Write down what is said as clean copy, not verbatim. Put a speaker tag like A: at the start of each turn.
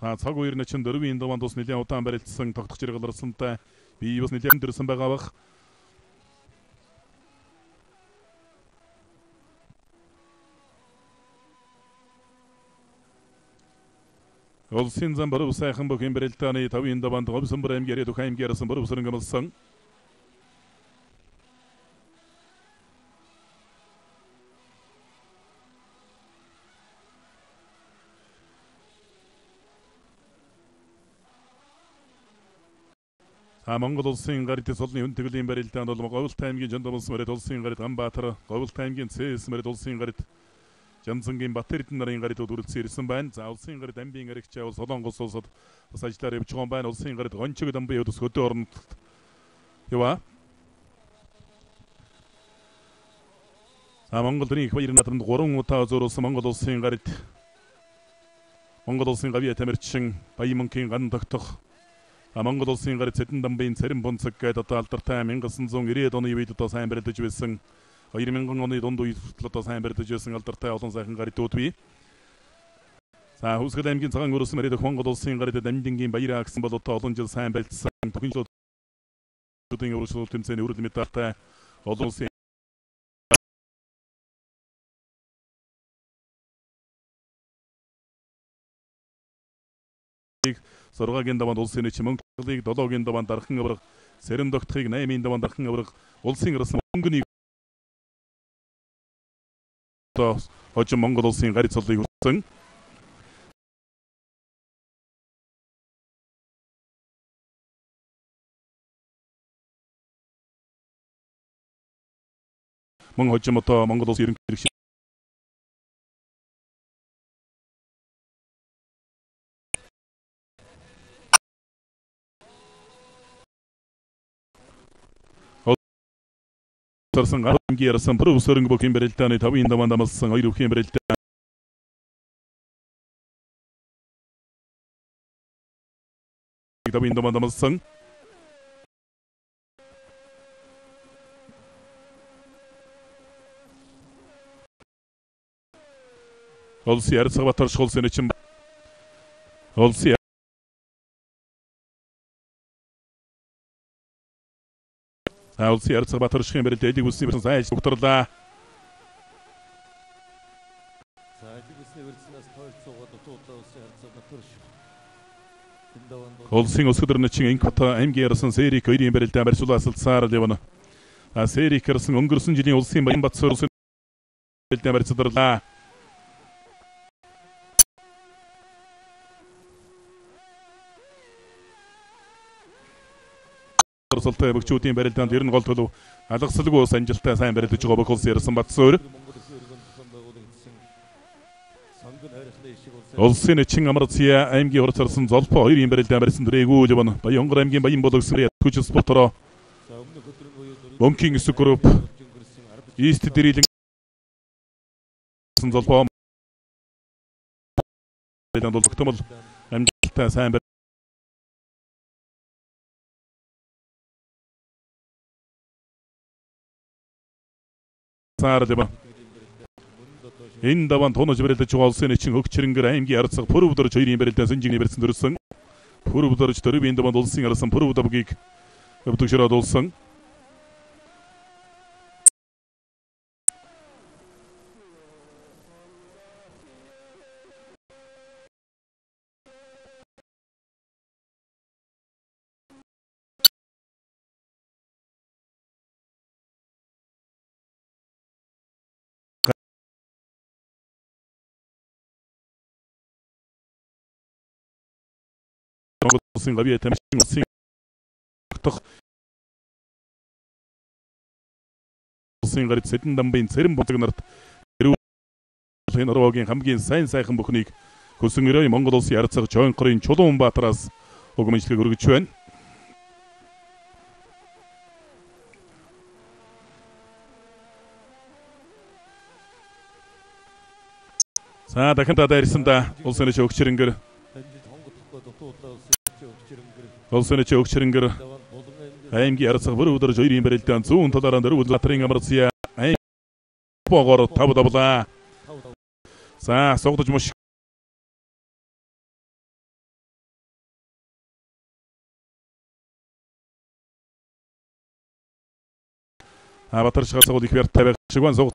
A: За цаг үеэр нь чин дөрвийн даван тус нэлээд удаан барилдсан тогтох зэрэг гарсантай би бас нэлээд дэрсэн байгаа бах. Улсын зам баруун сайхан бүхэн барилдааны тавын даванд говьсон бүр аймгийн яриад ухаан аймгийн арсан баруун сөрөн гамалсан. Монгол улсын гарит солны хүн төглийн барилдаанд бол Говьлтай аймгийн Жандамс мөрөд улсын гарит Ганбаатар, Говьлтай аймгийн Цэс мөрөд улсын гарит Жанцангийн Батэрдэн нарын гаритууд үргэлжлэн ирсэн байна. За улсын гарит Амбийн аригч бол Солонгос улсад бас ажиллаар явж байгаа байна. Улсын гарит Гончиг Дамбын өдөс хөдөө оронд яваа. Монголын их баяр наадамд 3 удаа зөрүүлсэн Монгол улсын гарит Монгол улсын гавья тамирчин Баямөнхийн ган тогтох Монгол улсын гарит Цэдэн Дамбын Цэрэн Бунцэг гэдэг одоо алдартай 1990 оны үед одоо сайн барилдаж байсан 2000 оны дунд үед одоо сайн барилдаж байсан алдартай олон сайхан гаритууд бий. За Хүсгэл аймгийн цагаан өрөөс мөрөд Монгол улсын гарит Дамдингийн баяраа гэсэн бол одоо олон жил сайн барилдсан төгөлдийн өрөөсөө тэмцээний өрөөл медальтай олон улсын Сургагийн даванд улсын нэгэн Монголыг 7-гийн даванд дархан аврах, Сэрэн тогтохыг 8-ийн даванд дархан аврах, улсын ирсэн мөнгөний хожим Монгол улсын гарит цолыг хүртсэн. Мөн хожим одоо Монгол улсын ерөнхий Тарсан гарамгийн ярсан профессорын бүхэн барилдааны 5-ын даванд амлсан 2 бүхэн барилдаа даванд амлсан Улсын арцаг батар шуулсын için улсын улсын арцаг батар шхийн барилдаа эдэг үсний бэрсэн сайн угтарлаа. Улсын өсгөр нэчин Инкота аймгийн ярсан Сэрик 2-ийн барилдаа барьцуулаа асалцаар явна. Сэрик ярсан өнгөрсөн жилийн улсын Баянбат улсын барилдаа барьцууллаа. Султай бөгчүүдийн барилдаанд 90 гол төлөв алгасалгүй ус амжилттай сайн барилдаж байгаа бүх улсын ярсан Батсуур. Улсын нэчин Амарця аймгийн урд царсан Золпо 2-ийн барилдаан барьсан дөрөөгөө явна. Баянгар аймгийн Баянболог Сүрэ хүч спортороо Бонкинг Сүгрүп Ист Дэрилэн Золпо барилдаанд бол тогтмол амжилттай сайн Энэ даван тонож барилдаж байгаа улсын нэчин Хөгчрэнгэр аймгийн арцаг Пүрвдөрж 2-ийн барилдаан Сэнжигний барьсан дөрөсөн. Пүрвдөрж 4-ийн даванд улсын арсан Пүрвдавгийг өвдөгшрөөд улсан. Улсын гавья тамирчин улсын тогтох улсын гарит Цэдэн Дамбын Цэрэн Бунцэг нарт энэ ороогийн хамгийн сайн сайхан бүхнийг хөсөн өрөө Монгол улсын арцаг Жонхорын Чулуун Баатараас угмжлэг өргөж байна. За дахин дайрсанда улсын нэч Хөгчрэнгэр улсын нэч Хөгчрэнгэр аймгийн арцаг Пүрвдөрж 2-ийн барилдаан зүүн талаараа дөрвөн Батрын Амарця аймгийн богоор 5 давлаа. За сугдаж мөш Батар шгацгууд их вэр тавих шигван зог